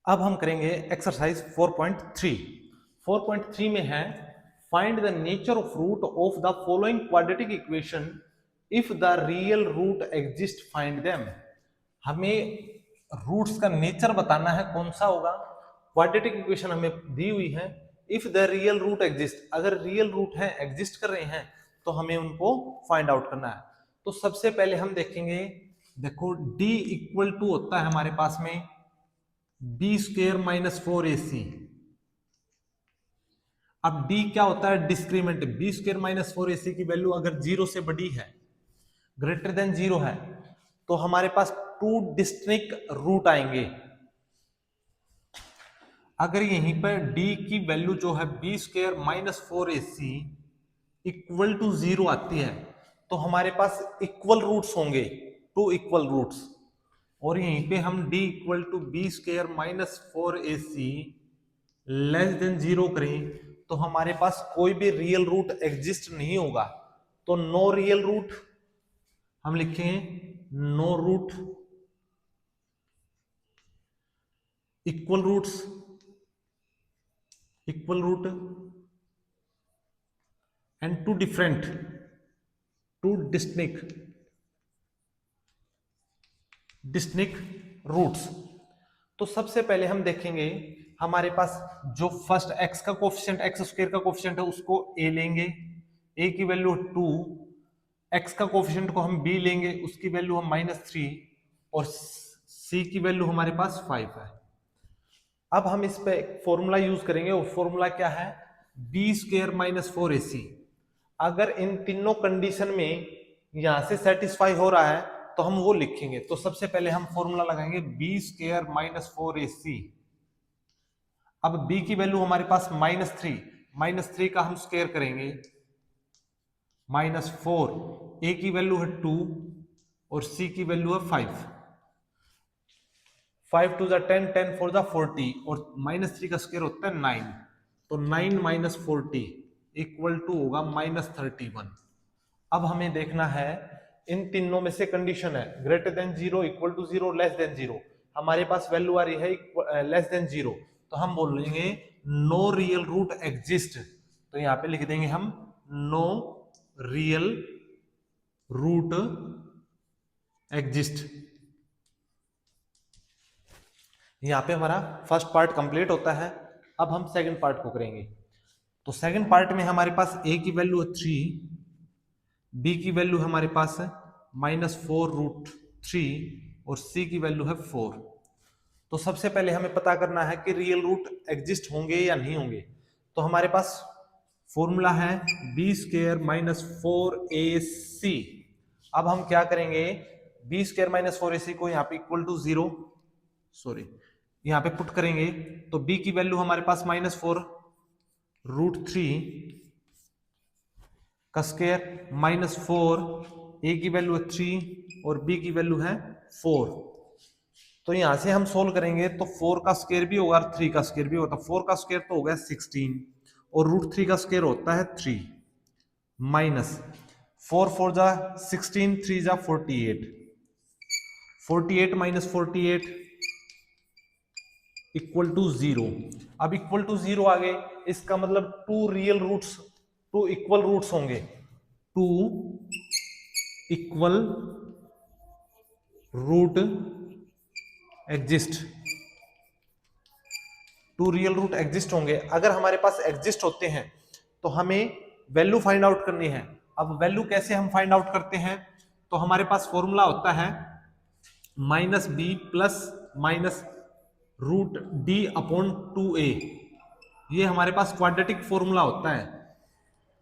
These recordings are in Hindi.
अब हम करेंगे एक्सरसाइज 4.3। 4.3 में है find the nature of root of the following quadratic equation if the real root exist find them. हमें रूट्स का नेचर बताना है, कौन सा होगा। क्वाड्रेटिक इक्वेशन हमें दी हुई है, if the real root exist, अगर रियल रूट है, एग्जिस्ट कर रहे हैं, तो हमें उनको फाइंड आउट करना है। तो सबसे पहले हम देखेंगे, देखो d इक्वल टू होता है हमारे पास में बी स्क्वेयर माइनस 4ac। अब d क्या होता है, discriminant. B square minus 4ac की वैल्यू अगर 0 से बड़ी है, ग्रेटर देन 0 है, तो हमारे पास टू डिस्टिंक्ट रूट आएंगे। अगर यहीं पर d की वैल्यू जो है B square minus 4ac equal to 0 आती है, तो हमारे पास इक्वल रूट्स होंगे, टू इक्वल रूट्स। और यहीं पे हम d equal to B square minus 4ac less than 0 करें, तो हमारे पास कोई भी रियल रूट एग्जिस्ट नहीं होगा। तो नो रियल रूट हम लिखेंगे, no root equal roots, equal root and two different, two distinct roots. तो सबसे पहले हम देखेंगे, हमारे पास जो फर्स्ट x का कोफिशिएंट, एक्स स्क्वायर का कोफिशिएंट है, उसको a लेंगे, a की वैल्यू 2, x का कोफिशिएंट को हम b लेंगे, उसकी वैल्यू हम -3, और c की वैल्यू हमारे पास 5 है। अब हम इस पे फॉर्मूला यूज करेंगे, और फॉर्मूला क्या है, बी स्क्वायर माइनस 4ac। अगर इन तीनों कंडीशन में यहां से सेटिस्फाई हो रहा है, तो हम वो लिखेंगे। तो सबसे पहले हम फॉर्मूला लगाएंगे बी स्क्वायर माइनस 4ac। अब b की वैल्यू हमारे पास -3, -3 का हम स्क्वायर करेंगे, -4, a की वैल्यू है 2 और c की वैल्यू है 5। 5 टू 10, 10 4 40, और -3 का स्क्वायर होता है 9। तो 9 माइनस 40 इक्वल टू होगा -31। अब हमें देखना है, इन तीनों में से कंडीशन है greater than 0, equal to 0, less than 0। हमारे पास वैल्यू आ रही है लेस देन 0, तो हम बोलेंगे नो रियल रूट एग्जिस्ट। तो यहां पे लिख देंगे हम नो रियल रूट एग्जिस्ट। यहां पे हमारा फर्स्ट पार्ट कंप्लीट होता है। अब हम सेकंड पार्ट को करेंगे। तो सेकंड पार्ट में हमारे पास a की वैल्यू है 3, b की वैल्यू हमारे पास है -4√3, और c की वैल्यू है 4। तो सबसे पहले हमें पता करना है कि रियल रूट एग्जिस्ट होंगे या नहीं होंगे। तो हमारे पास फॉर्मूला है बी स्क्वायर माइनस 4ac। अब हम क्या करेंगे, बी स्क्वायर माइनस 4ac को यहाँ पे इक्वल टू 0, सॉरी, यहाँ पे पुट करेंगे, तो b की वैल्यू हमारे पास -4√3 का स्क्वायर, -4, a की वैल्यू है 3 और b की वैल्यू है 4। तो यहां से हम सोल्व करेंगे, तो 4 का स्क्वायर भी होगा और 3 का स्क्वायर भी होता है। 4 का स्क्वायर तो हो गया 16, और √3 का स्क्वायर होता है 3, माइनस 4 4 जा 16, 3 जा 48, 48 माइनस 48 इक्वल टू 0। अब इक्वल टू 0 आ गए, इसका मतलब two real roots, two equal roots होंगे, two equal root exist, two real root exist होंगे। अगर हमारे पास एग्जिस्ट होते हैं, तो हमें वैल्यू फाइंड आउट करनी है। अब वैल्यू कैसे हम फाइंड आउट करते हैं, तो हमारे पास फॉर्मूला होता है -b प्लस माइनस √d/2a। ये हमारे पास क्वाड्रेटिक फॉर्मूला होता है।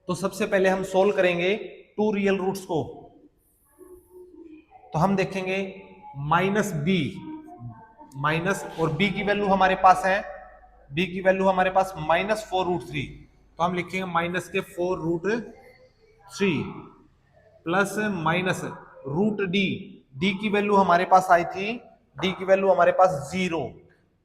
तो सबसे पहले हम सोल्व करेंगे टू रियल रूट्स को। तो हम देखेंगे -b माइनस, और b की वैल्यू हमारे पास है, b की वैल्यू हमारे पास -4√3, तो हम लिखेंगे माइनस के 4√3 प्लस माइनस √d, d की वैल्यू हमारे पास आई थी, d की वैल्यू हमारे पास 0,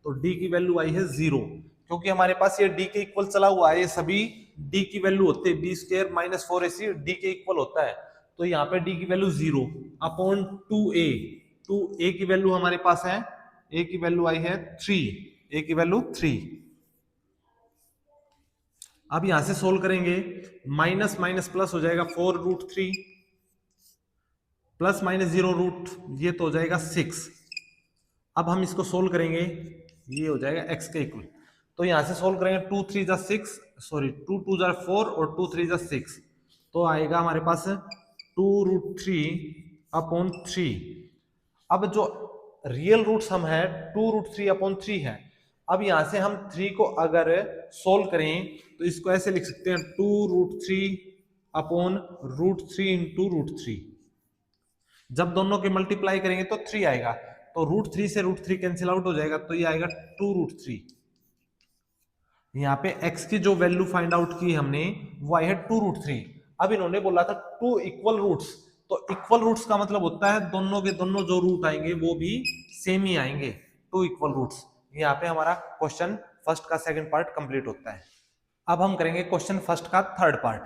तो d की वैल्यू आई है 0। क्योंकि हमारे पास ये d के इक्वल चला हुआ है, ये सभी d की वैल्यू होते हैं, B square minus 4ac d के इक्वल होता है। तो यहाँ पे d की वैल्यू 0 अपॉन 2a, 2a की वैल्यू हमारे पास है, a की वैल्यू आई है 3, ए की वैल्यू 3। अब यहां से सोल्व करेंगे, माइनस माइनस प्लस हो जाएगा 4√3 प्लस माइनस 0 ये तो हो जाएगा 6। अब हम इसको सोल्व करेंगे, ये हो जाएगा x के इक्वल। तो यहां से सोल्व करेंगे 2 3 जा 6, सॉरी 2 2 जा 4 और 2 3 जा 6, तो आएगा हमारे पास 2√3/3। अब जो रियल रूट्स हम है 2√3/3 है। अब यहां से हम 3 को अगर सोल्व करें तो इसको ऐसे लिख सकते हैं 2√3/√3 इंटू √3। जब दोनों के मल्टीप्लाई करेंगे तो 3 आएगा, तो √3 से √3 कैंसिल आउट हो जाएगा, तो ये आएगा 2√3। यहाँ पे x की जो वैल्यू फाइंड आउट की हमने वो आई है 2√3। अब इन्होंने बोला था 2 इक्वल रूट्स, तो इक्वल रूट्स का मतलब होता है दोनों के दोनों जो रूट आएंगे वो भी सेम ही आएंगे, 2 इक्वल रूट्स। यहाँ पे हमारा क्वेश्चन फर्स्ट का सेकंड पार्ट कंप्लीट होता है। अब हम करेंगे क्वेश्चन फर्स्ट का थर्ड पार्ट।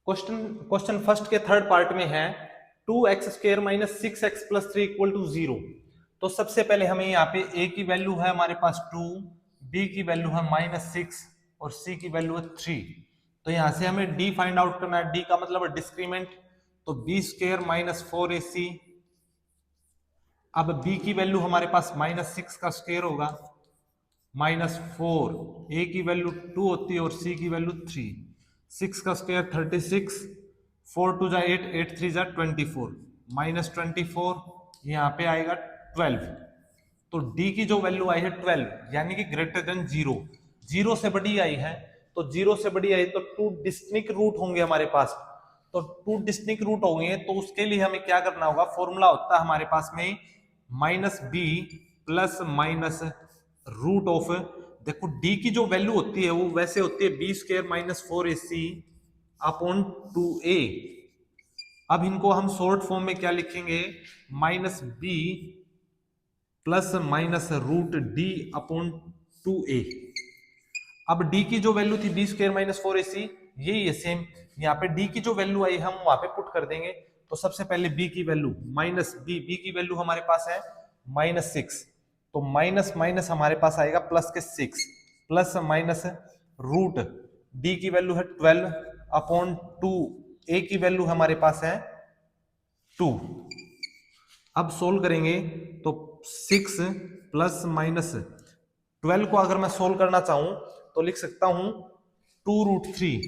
क्वेश्चन फर्स्ट के थर्ड पार्ट में है 2x² - 6x + 3 = 0। तो सबसे पहले हमें यहाँ पे a की वैल्यू है हमारे पास 2, b की वैल्यू है -6 और c की वैल्यू है 3। तो यहां से हमें d फाइंड आउट करना है, d का मतलब है डिस्क्रीमेंट, तो b² - 4ac। अब b की वैल्यू हमारे पास -6 का स्क्वायर होगा, -4, a की वैल्यू 2 होती है और c की वैल्यू 3। 6 का स्क्वायर 36, 4 2 जा 8, 8 3 जा 24, -24, यहाँ पे आएगा 12। तो d की जो वैल्यू आई है 12, यानी कि ग्रेटर देन 0, 0 से बड़ी आई है। तो 0 से बड़ी आई तो 2 डिस्टिंक्ट रूट होंगे हमारे पास। तो 2 डिस्टिंक्ट रूट होंगे तो उसके लिए हमें क्या करना होगा, फॉर्मूला होता है हमारे पास में -b + रूट ऑफ, देखो d की जो वैल्यू होती है वो वैसे होती है b² - 4ac/2a। अब इनको हम शॉर्ट फॉर्म में क्या लिखेंगे, -b + -√d/2a। अब d की जो वैल्यू थी b² - 4ac, यही है सेम। यहाँ पे d की जो वैल्यू आई हम वहां पे पुट कर देंगे। तो सबसे पहले b की वैल्यू b की वैल्यू हमारे पास है -6, तो माइनस माइनस हमारे पास आएगा प्लस के 6, प्लस माइनस रूट, d की वैल्यू है 12/2, a की वैल्यू हमारे पास है 2। अब सोल्व करेंगे तो 6 + -12 को अगर मैं सोल्व करना चाहूं तो लिख सकता हूं 2√3।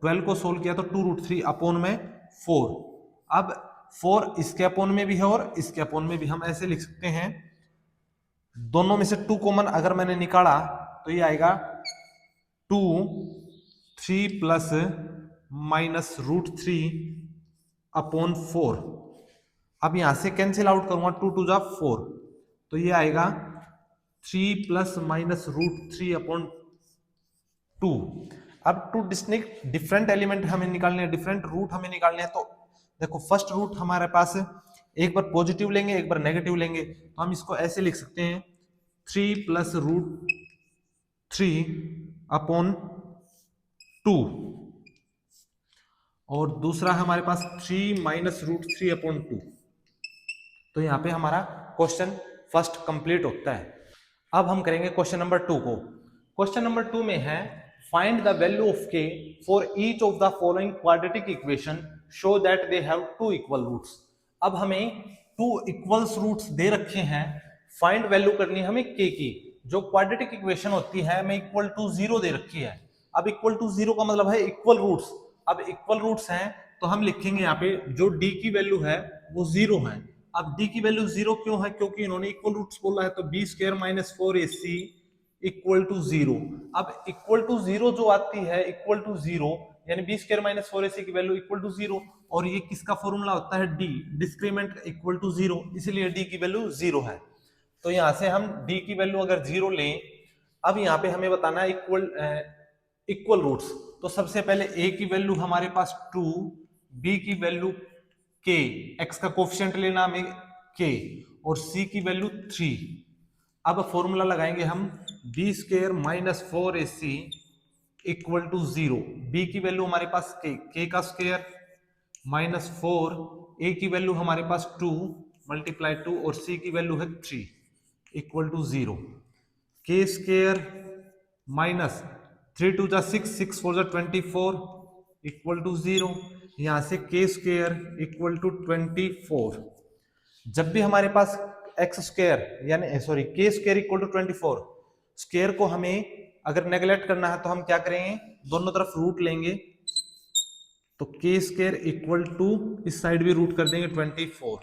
12 को सोल्व किया तो 2√3/4। अब 4 इसके अपोन में भी है और इसके अपोन में भी, हम ऐसे लिख सकते हैं, दोनों में से 2 कॉमन अगर मैंने निकाला तो ये आएगा 2 3 + -√3/4। अब यहां से कैंसिल आउट करूंगा, 2 2 जा 4, तो ये आएगा 3 ± √3/2। अब 2 डिस्टिंक्ट डिफरेंट एलिमेंट हमें निकालने हैं, डिफरेंट रूट हमें निकालने हैं। तो देखो फर्स्ट रूट हमारे पास एक बार पॉजिटिव लेंगे एक बार नेगेटिव लेंगे, तो हम इसको ऐसे लिख सकते हैं 3 + √3/2, और दूसरा हमारे पास 3 - √3/2। तो यहाँ पे हमारा क्वेश्चन फर्स्ट कंप्लीट होता है। अब हम करेंगे क्वेश्चन नंबर 2 को। क्वेश्चन नंबर 2 में है find the value of k for each of the following quadratic equation show that they have 2 equal roots. अब हमें 2 इक्वल्स रूट्स दे रखे हैं, फाइंड वैल्यू करनी है हमें k की। जो क्वाड्रेटिक इक्वेशन होती है हमें =0 दे रखी है। अब =0 का मतलब है इक्वल रूट्स। अब इक्वल रूट्स हैं तो हम लिखेंगे यहाँ पे जो d की वैल्यू है वो 0 है। अब d की वैल्यू 0 क्यों है, क्योंकि इन्होंने इक्वल रूट्स बोला है, तो b² - 4ac = 0। अब =0 जो आती है =0, यानी b² - 4ac की वैल्यू =0, और ये किसका फॉर्मूला होता है, d, डिस्क्रीमेंट =0, इसलिए d की वैल्यू 0 है। तो यहां से हम d की वैल्यू अगर 0 लें, अब यहाँ पे हमें बताना है इक्वल रूट्स। तो सबसे पहले a की वैल्यू हमारे पास 2, b की वैल्यू k, x का कोफिशिएंट लेना हमें k, और c की वैल्यू 3। अब फॉर्मूला लगाएंगे हम b² - 4ac = 0। b की वैल्यू हमारे पास k का स्क्वायर -4, a की वैल्यू हमारे पास 2 × 2 और c की वैल्यू है 3। इक्वल टू 0, के स्क्वायर माइनस 3 टू जा 6, 6 4 जा 24 इक्वल टू 0। यहां से के स्क्वायर इक्वल टू 24। जब भी हमारे पास एक्स स्क्वायर यानी सॉरी के स्क्वायर इक्वल टू 24 स्क्वायर को हमें अगर नेगलेक्ट करना है तो हम क्या करेंगे, दोनों तरफ रूट लेंगे, तो के स्क्वायर इक्वल टू इस साइड भी रूट कर देंगे 24।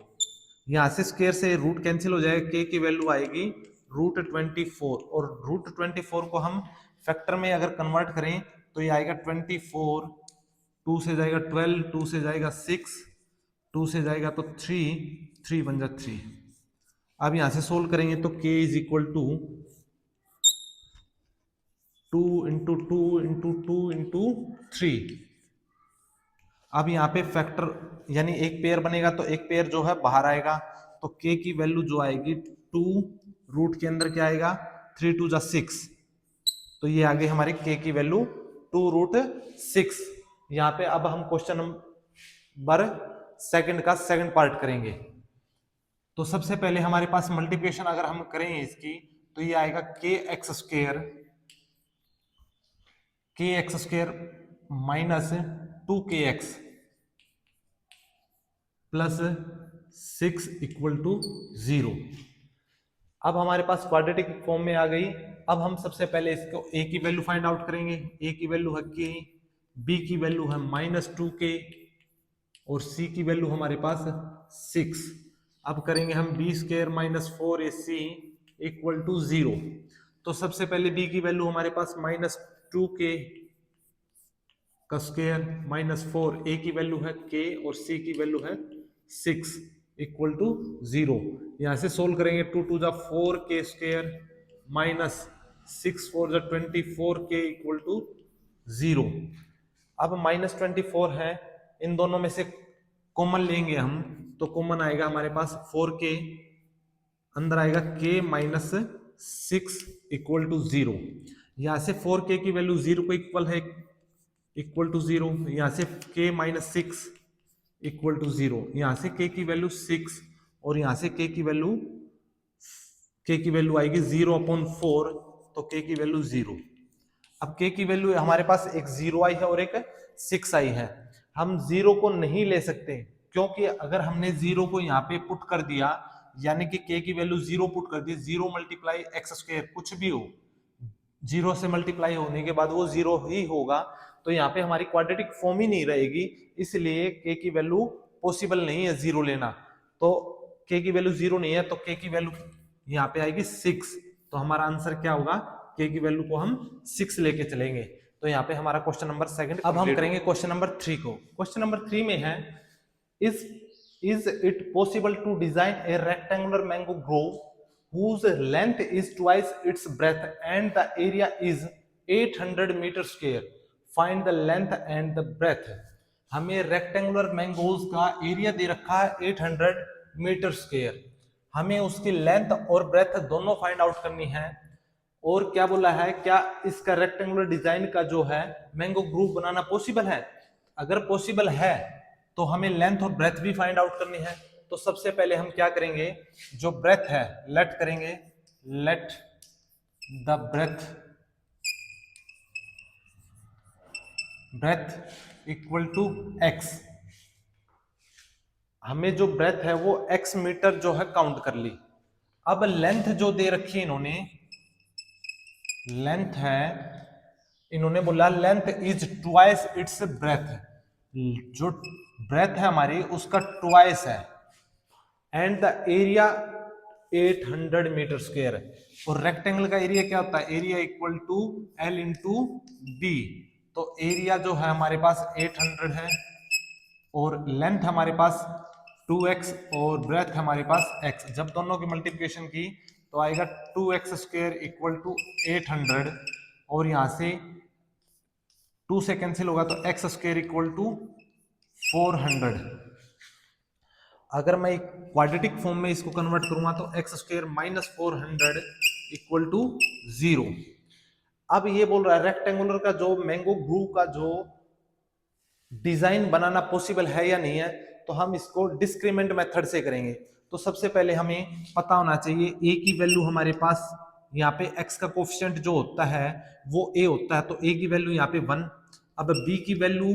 यहां से स्क्वायर से रूट कैंसिल हो जाएगा, के की वैल्यू आएगी रूट 24 और रूट 24 को हम फैक्टर में अगर कन्वर्ट करें तो ये आएगा 24, 2 से जाएगा 12, 2 से जाएगा 6, 2 से जाएगा तो 3, 3 बन जा 3। अब यहां से सोल्व करेंगे तो k is equal to 2 into 2 into 2 into 3। अब यहाँ पे फैक्टर यानी एक पेयर बनेगा तो एक पेयर जो है बाहर आएगा, तो k की वैल्यू जो आएगी 2, रूट के अंदर क्या आएगा 3 2 जा 6, तो ये आगे हमारी k की वैल्यू 2 रूट 6। यहाँ पे अब हम क्वेश्चन नंबर सेकंड का सेकंड पार्ट करेंगे। तो सबसे पहले हमारे पास मल्टीप्लिकेशन अगर हम करें इसकी तो ये आएगा K X square minus 2kx plus 6 equal to 0। अब हमारे पास क्वाड्रेटिक फॉर्म में आ गई। अब हम सबसे पहले इसको a की वैल्यू फाइंड आउट करेंगे। a की वैल्यू है k, b की वैल्यू है -2k और c की वैल्यू हमारे पास 6। अब करेंगे हम b square minus 4ac equal to 0। तो सबसे पहले b की वैल्यू हमारे पास -2k का स्क्वायर माइनस 4, a की वैल्यू है k और c की वैल्यू है 6 इक्वल टू 0। यहां से सोल्व करेंगे 2 2 जा 4k स्क्वायर माइनस 6 4 जा 24k इक्वल टू 0। अब -24 है, इन दोनों में से कॉमन लेंगे हम तो कॉमन आएगा हमारे पास 4k, अंदर आएगा k माइनस 6 इक्वल टू 0। यहां से 4k की वैल्यू 0 को इक्वल है इक्वल टू 0, यहां से k माइनस 6 इक्वल टू 0, यहां से k की वैल्यू 6 और यहां से k की वैल्यू आएगी 0/4, तो k की वैल्यू 0। अब k की वैल्यू हमारे पास एक 0 आई है और एक 6 आई है। हम 0 को नहीं ले सकते क्योंकि अगर हमने 0 को यहाँ पे पुट कर दिया यानी कि k की वैल्यू 0 पुट कर दी, 0 मल्टीप्लाई एक्स स्क्वायर कुछ भी हो, 0 से मल्टीप्लाई होने के बाद वो 0 ही होगा, तो यहाँ पे हमारी क्वाड्रेटिक फॉर्म ही नहीं रहेगी, इसलिए k की वैल्यू पॉसिबल नहीं है 0 लेना। तो k की वैल्यू 0 नहीं है तो k की वैल्यू यहाँ पे आएगी 6, तो हमारा आंसर क्या होगा, k की वैल्यू को हम 6 लेके चलेंगे। तो यहाँ पे हमारा क्वेश्चन नंबर सेकंड। अब हम करेंगे क्वेश्चन नंबर 3 को। क्वेश्चन नंबर 3 में है is it possible to design a rectangular mango grove whose length is twice its breadth and the area is 800 meter square, find the length and the breadth। हमें रेक्टेंगुलर मैंगोज का एरिया दे रखा है 800 मीटर स्क्वायर, हमें उसकी लेंथ और ब्रेथ दोनों फाइंड आउट करनी है। और क्या बोला है, क्या इसका रेक्टेंगुलर डिजाइन का जो है मैंगो ग्रूव बनाना पॉसिबल है। अगर पॉसिबल है तो हमें लेंथ और ब्रेथ भी फाइंड आउट करनी है। तो सबसे पहले हम क्या करेंगे, जो ब्रेथ है लेट करेंगे, let the breadth equal to x। हमें जो ब्रेथ है वो x मीटर जो है काउंट कर ली। अब लेंथ जो दे रखी है इन्होंने, लेंथ है, इन्होंने बोला length is twice its breadth, जो ब्रेथ है हमारी उसका ट्वाइस है, and the area 800 metre square है। और रेक्टेंगल का एरिया क्या होता है, area equal to L into B. तो एरिया जो है हमारे पास 800 है और लेंथ हमारे पास 2x और ब्रेथ हमारे पास x। जब दोनों की मल्टीप्लिकेशन की तो आएगा 2x स्क्वायर इक्वल टू 800 और यहां से 2 से कैंसिल होगा तो x स्क्वायर इक्वल टू 400। अगर मैं क्वाड्रेटिक फॉर्म में इसको कन्वर्ट करूंगा तो x square minus 400 equal to 0। अब ये बोल रहा है रेक्टेंगुलर का जो मैंगो ग्रूव का जो डिजाइन बनाना पॉसिबल है या नहीं है, तो हम इसको डिस्क्रीमेंट मेथड से करेंगे। तो सबसे पहले हमें पता होना चाहिए a की वैल्यू हमारे पास यहाँ पे x का कोफिशिएंट जो होता है वो a होता है, तो a की वैल्यू यहाँ पे 1। अब b की वैल्यू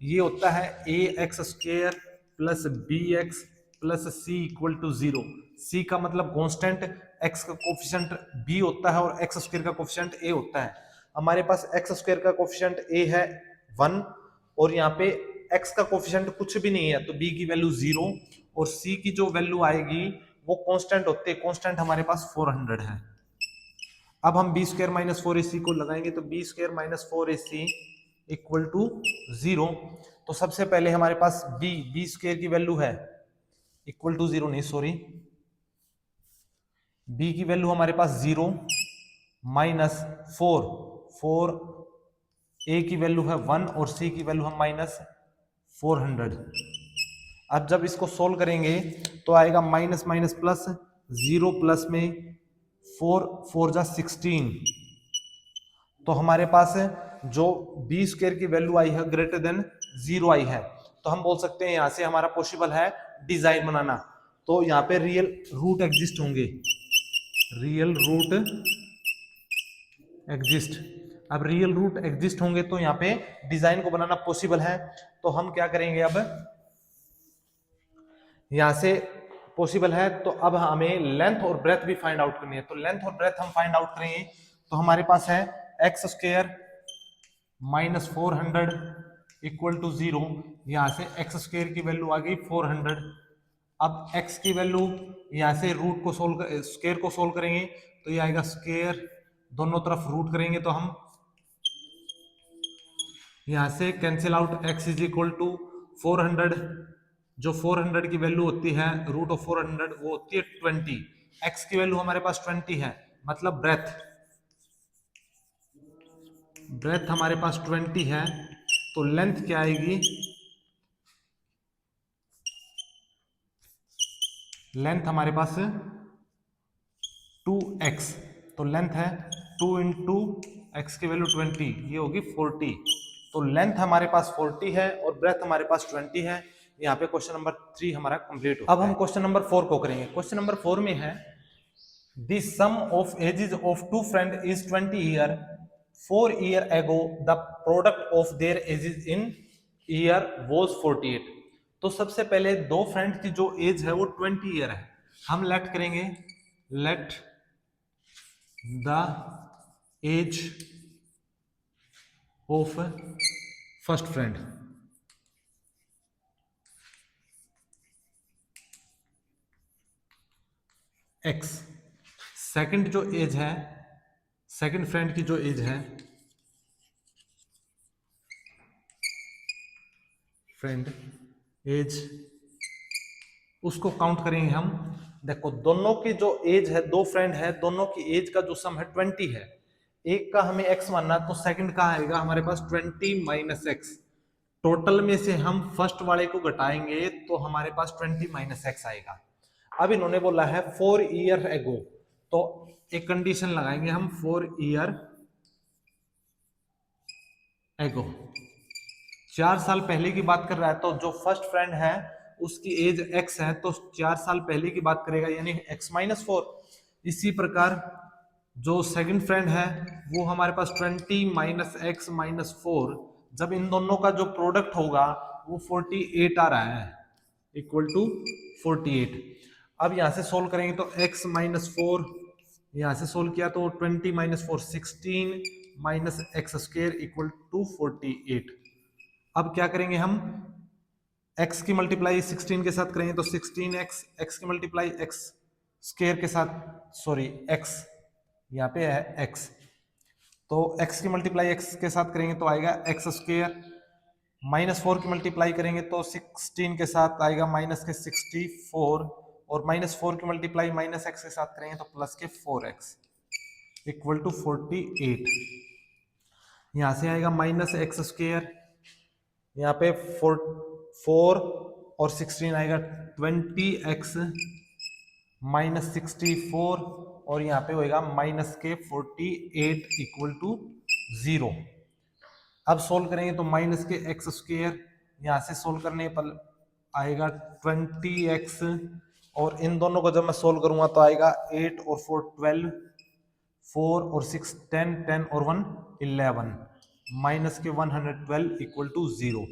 ये होता है ax² plus bx plus c equal to 0। c का मतलब कांस्टेंट, x का कोफिशिएंट b होता है और x² का कोफिशिएंट a होता है। हमारे पास x² का कोफिशिएंट a है 1 और यहाँ पे x का कोफिशिएंट कुछ भी नहीं है, तो b की वैल्यू 0 और c की जो वैल्यू आएगी वो कांस्टेंट होते हैं, कांस्टेंट हमारे पास 400 है। अब हम b² माइनस 4ac को लगाएंगे तो b² minus 4ac equal to 0। तो सबसे पहले हमारे पास b² की वैल्यू है इक्वल टू 0 नहीं सॉरी, b की वैल्यू हमारे पास 0 माइनस 4 a की वैल्यू है 1 और c की वैल्यू है माइनस 400। अब जब इसको सोल्व करेंगे तो आएगा माइनस माइनस प्लस, 0 प्लस में 4 जा 16, तो हमारे पास जो b² की वैल्यू आई है ग्रेटर देन 0 आई है, तो हम बोल सकते हैं यहां से हमारा पॉसिबल है डिजाइन बनाना। तो यहाँ पे रियल रूट एग्जिस्ट होंगे, रियल रूट एग्जिस्ट। अब रियल रूट एग्जिस्ट होंगे तो यहाँ पे डिजाइन को बनाना पॉसिबल है। तो हम क्या करेंगे, अब यहां से पॉसिबल है तो अब हमें लेंथ और ब्रेथ भी फाइंड आउट करनी है। तो लेंथ और ब्रेथ हम फाइंड आउट करेंगे तो हमारे पास है x² माइनस 400 इक्वल टू 0। यहां से x² की वैल्यू आ गई 400। अब x की वैल्यू यहां से रूट को सोल्व स्क्वायर को सोल्व करेंगे तो ये आएगा स्क्वायर, दोनों तरफ रूट करेंगे तो हम यहां से cancel out x is equal to 400। जो 400 की वैल्यू होती है रूट ऑफ 400 वो होती है 20। x की वैल्यू हमारे पास 20 है, मतलब ब्रेथ हमारे पास 20 है, तो लेंथ क्या आएगी, लेंथ हमारे पास 2x, तो लेंथ है 2 इंटू एक्स की वैल्यू 20, ये होगी 40। तो लेंथ हमारे पास 40 है और ब्रेथ हमारे पास 20 है। यहाँ पे क्वेश्चन नंबर 3 हमारा कंप्लीट हो। अब हम क्वेश्चन नंबर 4 को करेंगे। क्वेश्चन नंबर 4 में है the sum of ages of two friend is 20 year, 4 year ago the product of their ages in year was 48। तो सबसे पहले दो फ्रेंड की जो एज है वो 20 ईयर है। हम लेट करेंगे, let the age of first friend x, second जो एज है, सेकंड फ्रेंड की जो एज है, फ्रेंड एज, उसको काउंट करेंगे हम। देखो दोनों की जो एज है, दो फ्रेंड है, दोनों की एज का जो सम है 20 है। एक का हमें x मानना, तो सेकंड का आएगा हमारे पास 20 माइनस एक्स। टोटल में से हम फर्स्ट वाले को घटाएंगे तो हमारे पास 20 माइनस एक्स आएगा। अब इन्होंने बोला है 4 ईयर एगो, तो एक कंडीशन लगाएंगे हम 4 ईयर एगो, 4 साल पहले की बात कर रहा है, तो जो फर्स्ट फ्रेंड है उसकी एज x है तो 4 साल पहले की बात करेगा यानी x माइनस 4। इसी प्रकार जो सेकंड फ्रेंड है वो हमारे पास 20 माइनस एक्स माइनस 4, जब इन दोनों का जो प्रोडक्ट होगा वो 48 आ रहा है, इक्वल टू 48। अब यहां से सोल्व करेंगे तो x माइनस 4, यहां से सोल्व किया तो 20 minus 4 16 minus x² equal to 48। अब क्या करेंगे हम, x की मल्टीप्लाई 16 के साथ करेंगे तो 16x, x की मल्टीप्लाई x स्क्वायर के साथ, सॉरी x यहाँ पे है x, तो x की मल्टीप्लाई x के साथ करेंगे तो आएगा x², माइनस 4 की मल्टीप्लाई करेंगे तो 16 के साथ आएगा माइनस के 64, और माइनस 4 की मल्टीप्लाई माइनस x के साथ करेंगे तो प्लस के 4x इक्वल टू 48। यहाँ से आएगा माइनस x², यहाँ पे 4 और 16 आएगा 20x माइनस 64, और यहाँ पे होएगा माइनस के 48 इक्वल टू 0। अब सोल्व करेंगे तो माइनस के x², यहाँ से सोल्व करने पर आएगा 20x और इन दोनों को जब मैं सोल्व करूंगा तो आएगा 8 और 4 12, 4 और 6 10, 10 और 1 11, माइनस के 112 इक्वल टू 0।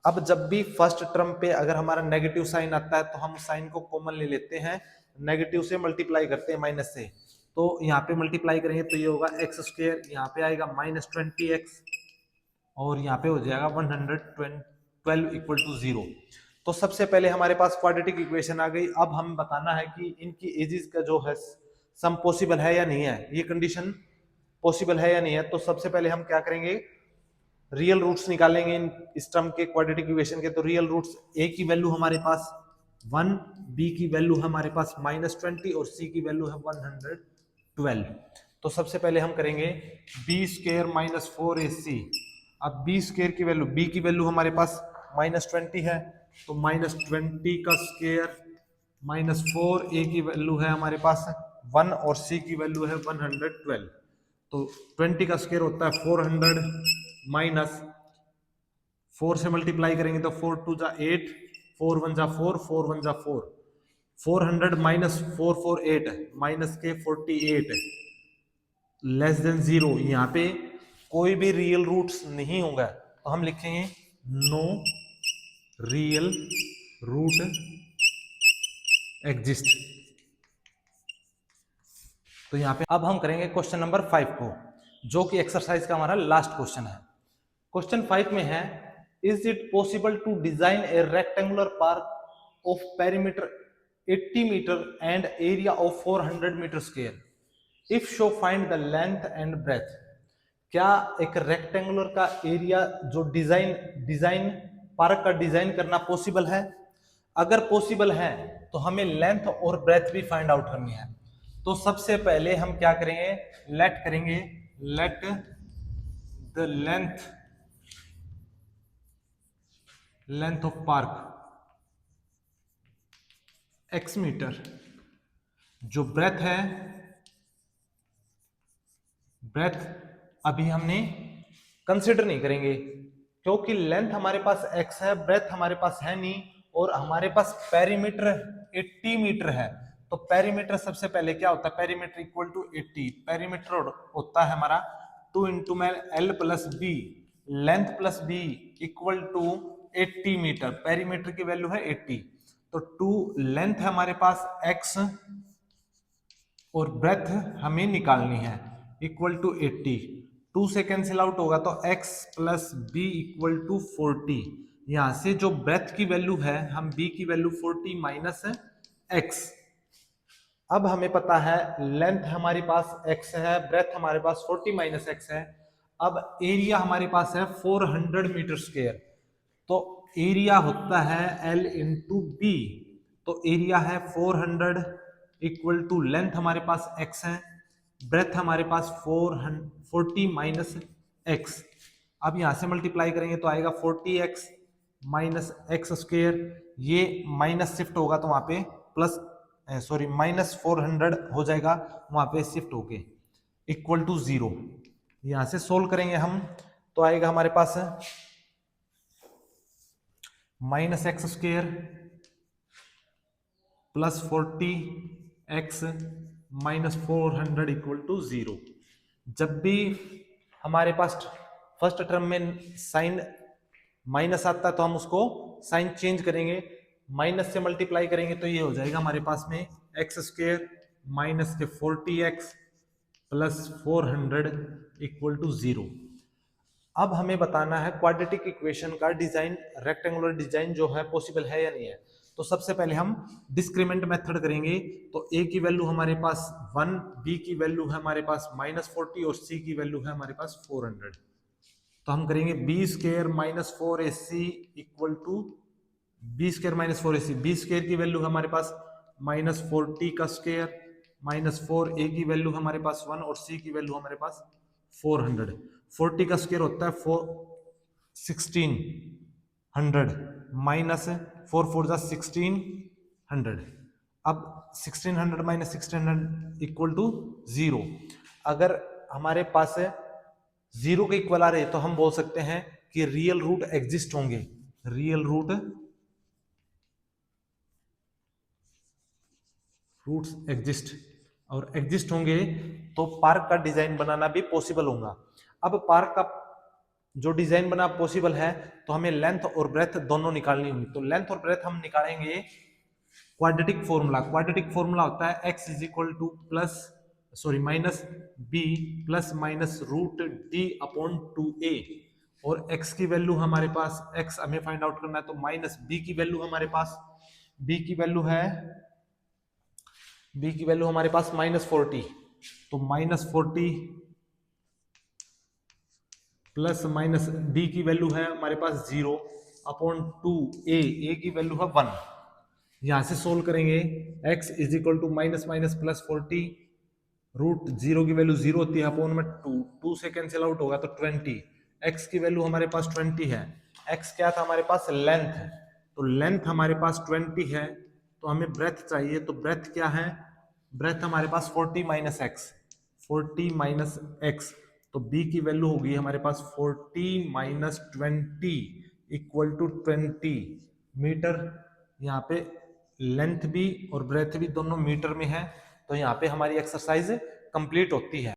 अब जब भी फर्स्ट टर्म पे अगर हमारा नेगेटिव साइन आता है तो हम साइन को कॉमन ले लेते हैं, नेगेटिव से मल्टीप्लाई करते हैं माइनस से। तो यहाँ पे मल्टीप्लाई करेंगे तो ये होगा एक्स स्क्वायर, यहाँ पे आएगा -20x और यहाँ पे हो जाएगा 112 इक्वल टू 0। तो सबसे पहले हमारे पास क्वाड्रेटिक इक्वेशन आ गई। अब हम बताना है कि इनकी एजेस का जो है सम पॉसिबल है या नहीं है, ये कंडीशन पॉसिबल है या नहीं है। तो सबसे पहले हम क्या करेंगे, रियल रूट्स निकालेंगे इस टर्म के क्वाड्रेटिक इक्वेशन के। तो रियल रूट्स, ए की वैल्यू हमारे पास 1, बी की वैल्यू हमारे पास -20 और सी की वैल्यू है 112। तो सबसे पहले हम करेंगे बी स्क्वायर माइनस 4ac। अब बी स्क्वायर की वैल्यू, बी की वैल्यू हमारे पास -20 है तो -20 का स्क्वायर माइनस 4a की वैल्यू है हमारे पास 1 और c की वैल्यू है 112। तो 20 का स्क्वायर होता है 400 माइनस 4 से मल्टीप्लाई करेंगे तो 4 2 जा 8, 4 1 जा 4, 4 1 जा 4, 400 माइनस 448 माइनस के 48 लेस देन 0। यहाँ पे कोई भी रियल रूट्स नहीं होगा तो हम लिखेंगे नो रियल रूट एग्जिस्ट। तो यहाँ पे अब हम करेंगे क्वेश्चन नंबर 5 को, जो कि एक्सरसाइज का हमारा लास्ट क्वेश्चन है। क्वेश्चन 5 में है, is it possible to design a rectangular park of perimeter 80 metre and area of 400 metre square, if so find the length and breadth. क्या एक रेक्टेंगुलर का एरिया जो डिजाइन पार्क का डिजाइन करना पॉसिबल है? अगर पॉसिबल है तो हमें लेंथ और ब्रेथ भी फाइंड आउट करनी है। तो सबसे पहले हम क्या करेंगे, let the length of park x metre, जो ब्रेथ है, ब्रेथ अभी हमने कंसिडर नहीं करेंगे क्योंकि लेंथ हमारे पास x है, ब्रेथ हमारे पास है नहीं, और हमारे पास पेरीमीटर 80 मीटर है। तो पेरीमीटर सबसे पहले क्या होता है, पेरीमीटर इक्वल टू 80, पेरीमीटर होता है हमारा 2 इंटू में L plus B, length plus B equal to 80 metre. Perimeter की वैल्यू है 80, तो 2 लेंथ है हमारे पास x और ब्रेथ हमें निकालनी है इक्वल टू 80। 2 से कैंसिल आउट होगा तो x plus B equal to 40। यहां से जो ब्रेथ की वैल्यू है, हम b की वैल्यू 40 माइनस x। अब हमें पता है लेंथ हमारे पास x है, ब्रेथ हमारे पास 40 माइनस x है। अब एरिया हमारे पास है 400 मीटर स्क्वायर, तो एरिया होता है L इंटू बी। तो एरिया है 400 इक्वल टू लेंथ हमारे पास x है, ब्रेथ हमारे पास 40 माइनस x। अब यहां से मल्टीप्लाई करेंगे तो आएगा 40x माइनस एक्स स्क्वायर, ये माइनस शिफ्ट होगा तो वहां पे प्लस सॉरी -400 हो जाएगा वहां पे शिफ्ट होके इक्वल टू 0। यहां से सोल्व करेंगे हम तो आएगा हमारे पास -x square plus 40x minus 400 equal to 0। जब भी हमारे पास फर्स्ट टर्म में साइन माइनस आता है तो हम उसको साइन चेंज करेंगे, माइनस से मल्टीप्लाई करेंगे तो ये हो जाएगा हमारे पास में एक्स स्क्वायर माइनस के 40x प्लस 400 इक्वल टू 0। अब हमें बताना है क्वाड्रेटिक इक्वेशन का डिजाइन, रेक्टेंगुलर डिजाइन जो है पॉसिबल है या नहीं है। तो सबसे पहले हम डिस्क्रीमेंट मेथड करेंगे। तो a की वैल्यू हमारे पास 1, b की वैल्यू है हमारे पास -40 और c की वैल्यू है हमारे पास 400। तो हम करेंगे B square minus 4ac equal to B square minus 4ac। B square की वैल्यू हमारे पास -40 का स्क्वायर माइनस 4a की वैल्यू हमारे पास 1 और c की वैल्यू हमारे पास 400। 40 का स्क्वायर होता है 1600 माइनस 4 4 जा 1600। अब 1600 माइनस 1600 इक्वल टू 0। अगर हमारे पास 0 के इक्वल आ रहे तो हम बोल सकते हैं कि रियल रूट एग्जिस्ट होंगे, रियल रूट रूट्स एग्जिस्ट, और एग्जिस्ट होंगे तो पार्क का डिजाइन बनाना भी पॉसिबल होगा। अब पार्क का जो डिजाइन बना पॉसिबल है तो हमें लेंथ और ब्रेथ दोनों निकालनी होगी। तो लेंथ और ब्रेथ हम निकालेंगे क्वाड्रेटिक फॉर्मूला। क्वाड्रेटिक फॉर्मूला होता है x is equal to minus B plus minus root D upon 2a, और x की वैल्यू हमारे पास, x हमें फाइंड आउट करना है, तो माइनस b की वैल्यू हमारे पास, b की वैल्यू है, b की वैल्यू हमारे पास -40, तो -40 प्लस माइनस डी की वैल्यू है हमारे पास 0 अपॉन 2a, a की वैल्यू है 1। यहां से सोल्व करेंगे, x is equal to minus minus plus 40, root 0 की वैल्यू 0 होती है अपॉन में 2 से कैंसिल आउट होगा तो 20, x की वैल्यू हमारे पास 20 है। x क्या था हमारे पास, लेंथ है, तो लेंथ हमारे पास 20 है, तो हमें ब्रेथ चाहिए, तो ब्रेथ क्या है, ब्रेथ हमारे पास 40 माइनस एक्स, 40 माइनस एक्स, तो b की वैल्यू होगी हमारे पास 40 माइनस 20 इक्वल टू 20 मीटर। यहाँ पे लेंथ भी और ब्रेथ भी दोनों मीटर में है, तो यहाँ पे हमारी एक्सरसाइज कंप्लीट होती है।